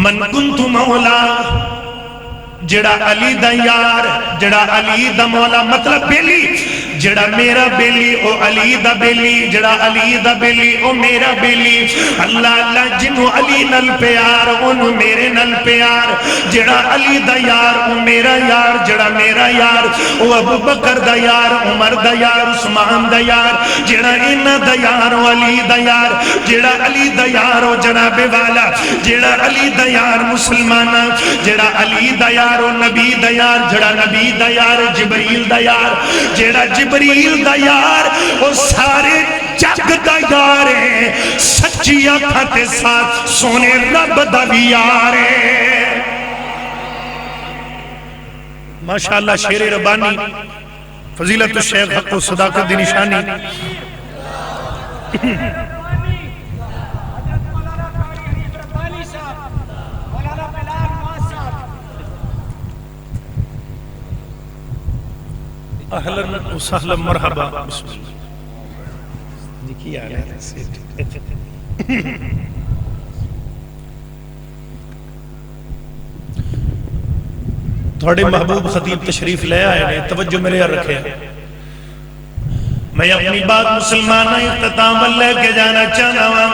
من کنت مولا جڑا علی دا یار جڑا علی دا مولا مطلب بیلی جڑا میرا بیلی او علی دا بیلی جڑا علی دا بیلی او میرا بیلی اللہ اللہ جنہوں علی نل پیار انہوں میرے نل پیار جڑا علی دا یار او میرا یار جڑا میرا یار او ابو بکر دا یار عمر دا یار عثمان دا یار جڑا انہ دا یار او علی دا یار جڑا علی دا یار او جناب والا جڑا علی دا یار مسلمانہ جڑا علی دا یار او نبی دا یار جڑا نبی دا یار جبریل دا یار جڑا جبریل دا یار وہ سارے جگ دا یار ہے سچی آنکھاں ساتھ سونے رب دا بھی یار ہے ماشاءاللہ شیر ربانی فضیلت الشیخ حق و صداقت دی نشانی اہلاً و سہلاً مرحبا بسم اللہ نکی آنے تھوڑے محبوب خطیب تشریف لے آئے نے توجہ میرے یار رکھے میں اپنی بات مسلمانہ اختتام اللہ کے جانا چاہنا ہوں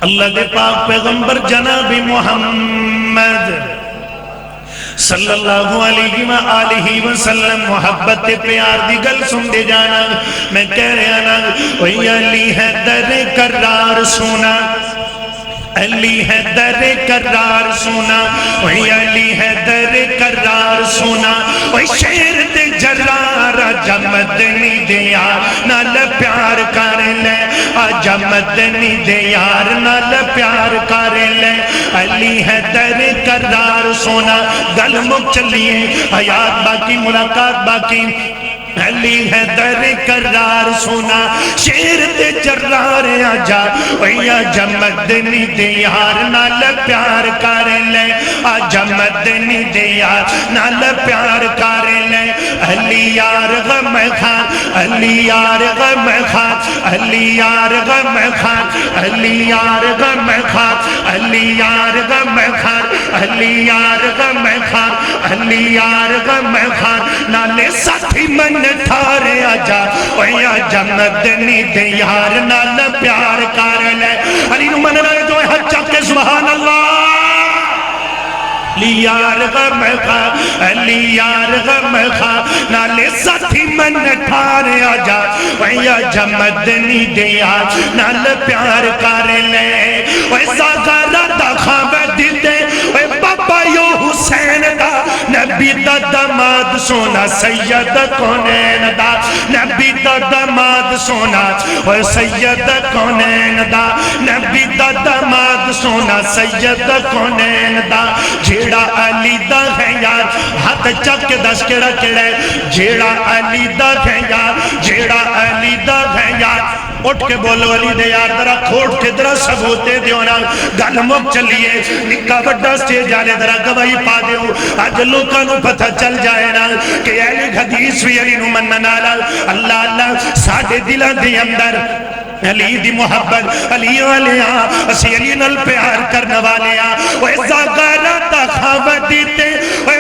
اللہ دے پاک پیغمبر جناب محمد صلی اللہ علیہ وآلہ وسلم محبت پیار دی گل سن دے جانا میں کہہ رہا نا وہی علی ہے در قرار سونا علی ہے در قرار سونا وہی علی ہے در قرار سونا وہی شیر دے جرار آجا مدنی دے یار نال پیار کر لے آجا مدنی دے یار نال پیار کر لے علی ہے در قرار سونا گل مک چلیے حیات باقی ملاقات باقی علی ہے در قرار سونا شیر دے جرار آجا وہی آجا مدنی دے یار نال پیار کر لے آجا مدنی دے یار نال پیار کر لے علی یار غم خان علی یار غم خان علی یار غم خان علی یار غم خان علی یار غم خان علی یار غم خان علی یار غم خان نالے ساتھی من ٹھارے آجا وہی آجا مدنی دے یار نال پیار کر لے علی نو من رہے جو ہے چاکے سبحان اللہ علی یار غم خان علی یار غم خان نالے ساتھی من ٹھارے آجا وہی آجا مدنی دے یار نال پیار کر لے وہی ساگارہ دا خواب دیتے وہی بابا یو حسین دا نبی دا دماد سونا سید کونین دا نبی دا دماد سونا سید کونین دا نبی دا دماد سونا سید کونین دا جیڑا علی دا ہے یار ہاتھ چک کے دس کڑا کڑے جیڑا علی دا ہے یار جیڑا علی دا ہے یار اٹھ کے بولو علی دے یار درہ کھوٹ کے درہ سبوتے دیونا گل مک چلیے نکا بڑا سٹیج جانے درہ گواہی پا دیو آج لوگاں نو پتہ چل جائے نا کہ اہل حدیث بھی علی نو مننا اللہ اللہ ساڑھے دلہ دے اندر علی دی محبت علی علیہ اسی علی نل پیار کرنے والے وہ ایسا غارہ تا خواب دیتے وہ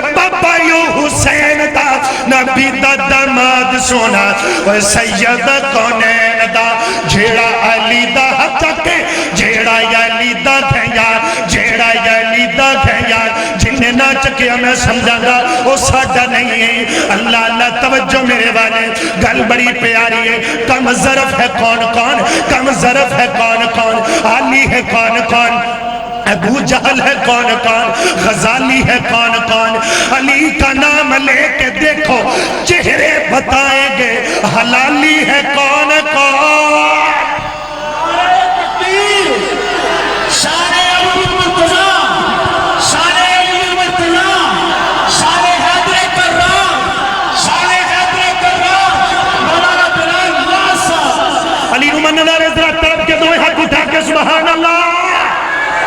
نبی دا داماد سونا وہ سید کونین دا جیڑا علی دا حق کے جیڑا علی دا دھیار جیڑا علی دا دھیار جنہیں نہ چکیا میں سمجھا گا وہ ساڑھا نہیں ہے اللہ اللہ توجہ میرے والے گل بڑی پیاری ہے کم ظرف ہے کون کون کم ظرف ہے کون کون علی ہے کون کون ابو جہل ہے کون کون غزالی ہے کون کون علی کا نام لے کے دیکھو چہرے بتائیں گے حلالی ہے کون کون علی نمانہ نارے ذرا طرف کے دوئے حق اٹھا کے سبحان اللہ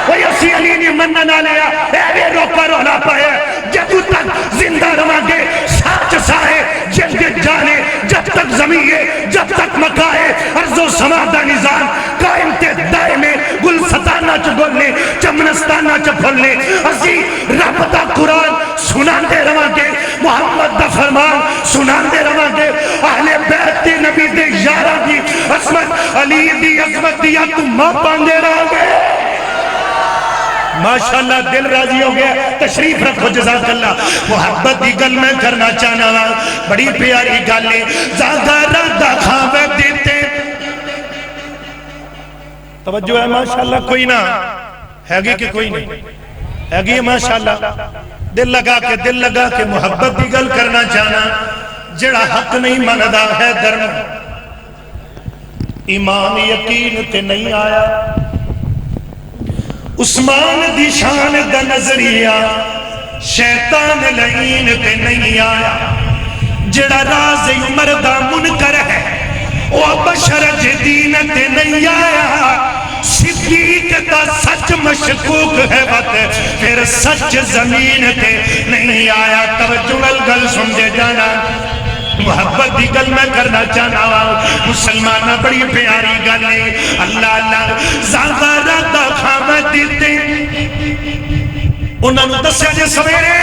وہی اسی علی نے مننا لیا اے بے روکا رولا پائے جب تک زندہ روانگے ساچ سائے جلد جانے جب تک زمین ہے جب تک مکائے عرض و سمادہ نظام قائم تے دائمے گل ستانہ چ گلنے چمنستانہ چ پھلنے اسی رب دا قرآن سنان دے روانگے محمد دا فرمان سنان دے روانگے اہل بیت دے نبی دے یارہ دی عظمت علی دی عظمت دیا تم ماں پاندے روانگے ماشاءاللہ دل راضی ہو گیا تشریف رکھو جزاک اللہ محبت دی گل میں کرنا چاہنا بڑی پیاری گالیں زیادہ رادہ کھاوے دیتے توجہ ہے ماشاءاللہ کوئی نہ ہے گی کہ کوئی نہیں ہے گی ماشاءاللہ دل لگا کے محبت دی گل کرنا چاہنا جڑا حق نہیں مندہ ہے درم ایمان یقین تے نہیں آیا عثمان دی شان دا نظریہ شیطان لعین تے نہیں آیا جڑا راز عمر دا منکر ہے وہ بشر جدین تے نہیں آیا صدیق دا سچ مشکوک ہے وقت پھر سچ زمین تے نہیں آیا توجہ گل سمجھے جانا محبت دی گل میں کرنا چاہنا مسلمانہ بڑی پیاری گلے اللہ اللہ زاغارہ دا خامت دیتے انہوں نے دسیا جے سویرے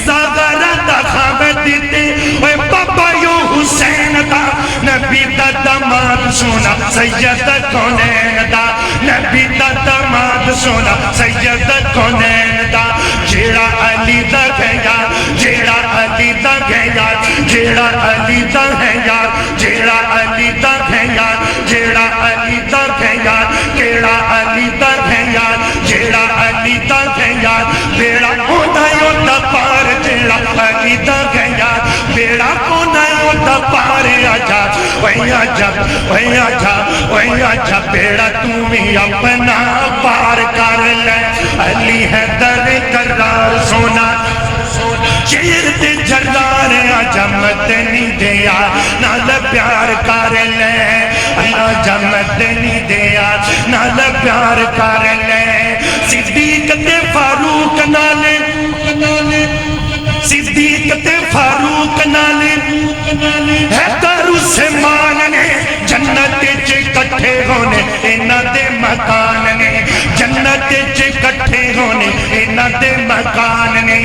زاغارہ دا خامت دیتے اے بابا یو حسین دا نبی دا داماد سونا سید کونین دا نبی دا داماد سونا سید کونین دا جیڑا علی دا گیا جیڑا علی دا گیا جیڑا علی دا گیا جیڑا علی دا گیا جیڑا علی دا گیا کیڑا علی دا گیا جیڑا علی دا گیا بیڑا ہونا ہوتا پار جیڑا علی دا گیا بیڑا ہونا ہوتا پار آجا وہی آجا وہی آجا وہی آجا بیڑا تمہیں اپنا پار کر لے علی ہے در قرار سونا شیر تے جردار آجا مدنی دیا نال پیار کر لے آجا مدنی دیا نال پیار کر لے صدیق تے فاروق نالے صدیق تے فاروق نالے ہے در اسے ماننے جنت چے کٹھے ہونے اینا دے مکان نے جنت چے کٹھے ہونے اینا دے مکان نے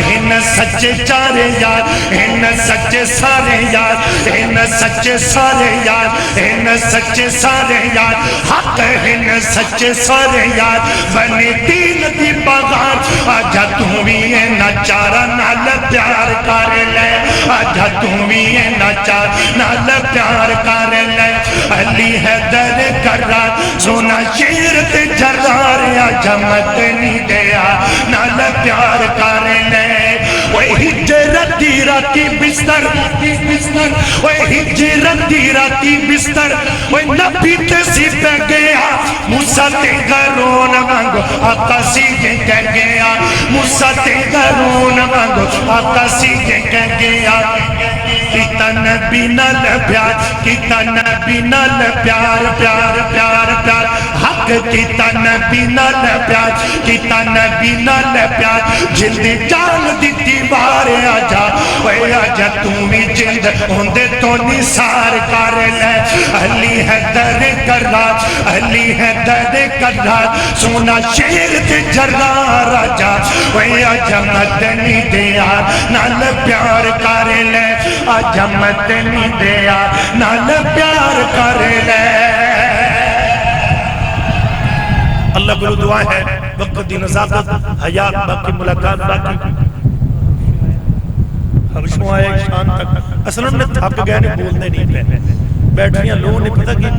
ان سچے چارے یار ان سچے سارے یار ان سچے سارے یار ان سچے سارے یار حق ان سچے سارے یار بنی دین دی بغار آجا تم بھی نچارا نال پیار کر لے آجا تم بھی نچار نال پیار کر لے علی حیدر کرار سونا شیر تے جرار آجا مدنی دیا نال پیار کر لے وہی ہجرت دی راتی بستر وہی ہجرت دی راتی بستر وہی نبی تے سی پہ گیا موسیٰ تے گرون وانگو آقا سی کے کہہ گیا موسیٰ تے گرون وانگو آقا سی کے کہہ گیا کیتا نبی نال پیار کیتا نبی نال پیار پیار پیار پیار حق کیتا نبی نال پیار کیتا نبی نال پیار جلدی جان دیتی بار آجا وے آجا تمہیں جلد ہوندے تو نثار کر لے علی حیدر کرار علی حیدر کرار سونا شیر تے جرار آجا وے آجا مدنی دیا نال پیار کر لے حجمت نہیں دیا نال پیار کر لے اللہ کو دعا ہے وقت دی نزاکت حیات باقی ملاقات باقی حبشوں آئے شان تک اصلا انہیں تھک گئے نہیں بولنے نہیں پہ بیٹھیاں لوگوں نے پتہ کی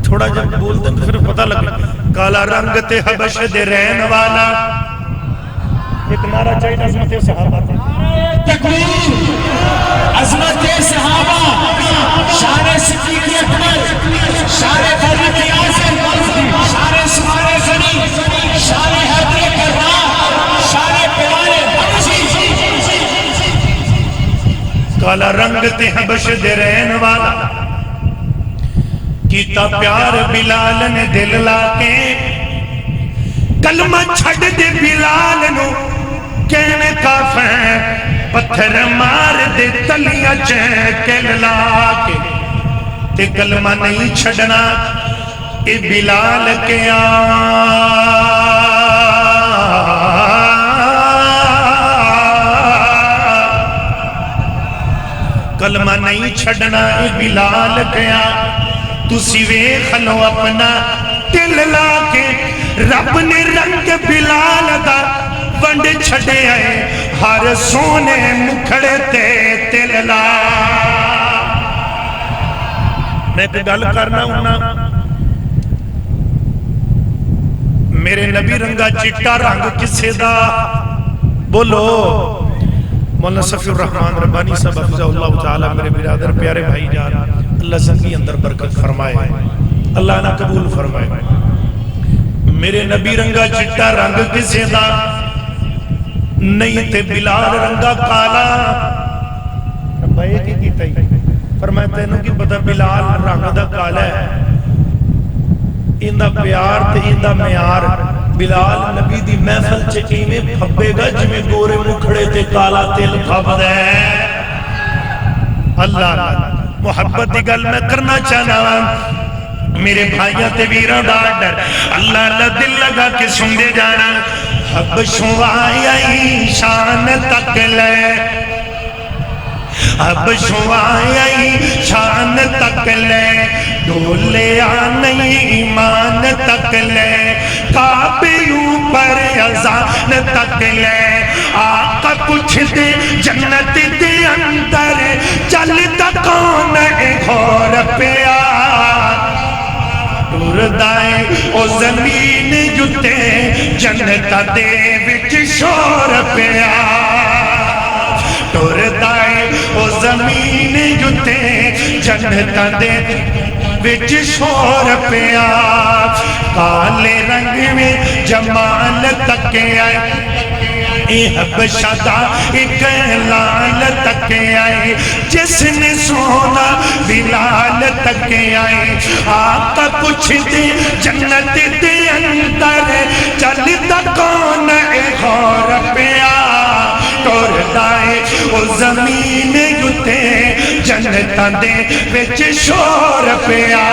تھوڑا جب بولتے ہیں تو پھر پتہ لگے کالا رنگ تے حبش دے رہن والا ایک نعرہ چاہیے عظمت صحابہ تکبیر عظمت صحابہ شان صدیق اکبر شان فاروق اعظم شان عثمان غنی شان حیدر کرار شان بلال حبشی کالا رنگ تے حبش دے رہن والا کیتا پیار بلال نے دل لا کے کلمہ چھڑ دے بلال نو کہنے کافیں پتھر مار دے تلیاں چیکل لا کے تے کلمہ نہیں چھڑنا اے بلال کے کلمہ نہیں چھڑنا اے بلال کے تسی ویکھ لو اپنا دل لا کے رب نے رنگ بلال دا ونڈ چھڑے آئے ہر سونے مکھڑے تے دل لا میں کوئی گل کرنا ہونا میرے نبی رنگا چٹا رنگ کسے دا بولو مولانا صفی الرحمن ربانی صاحب حفظہ اللہ تعالی میرے برادر پیارے بھائی جان اللہ زندگی اندر برکت فرمائے اللہ نہ قبول فرمائے میرے نبی رنگا چٹا رنگ کسے دا نہیں تے بلال رنگا کالا ربائے کی کیتا ہی فرمائے تینوں کی پتہ بلال رنگ دا کالا ہے اندہ پیار تے اندہ میار بلال نبی دی محفل چکی میں پھبے گا جمیں گورے مکھڑے تے کالا تیل پھب دے اللہ محبت دی گل میں کرنا چاہنا میرے بھائیاں تے ویران دا ڈر اللہ اللہ دل لگا کے سن دے جانا حبشوں آئی شان تک لے حبشوں آئی شان تک لے ڈولے آنی ایمان تک لے کعبے اوپر اذان تک لے آقا کچھ دے جنت دے اندر چلتا کون اے گھور پیا ٹور دائے او زمین جتے جنتا دے وچ شور پیا ٹور دائے او زمین جتے جنتا دے وچ شور پیا کالے رنگ میں جمال تک آئے اے حبشہ دا ایک لال تک آئے جس نے سونا بلال تک آئے آقا پوچھ دے جنت دے اندر چلتا کون اے غور پیا ٹور دائے او زمین جتے جنتا دے وچ شور پیا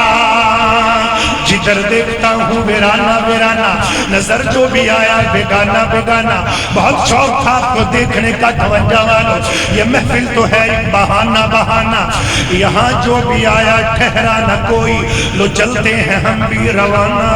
جدھر دیکھتا ہوں ویرانہ ویرانہ نظر جو بھی آیا بیگانہ بیگانہ بہت شوق تھا آپ کو دیکھنے کا توجہ والو یہ محفل تو ہے ایک بہانہ بہانہ یہاں جو بھی آیا ٹھہرا نہ کوئی لو چلتے ہیں ہم بھی روانہ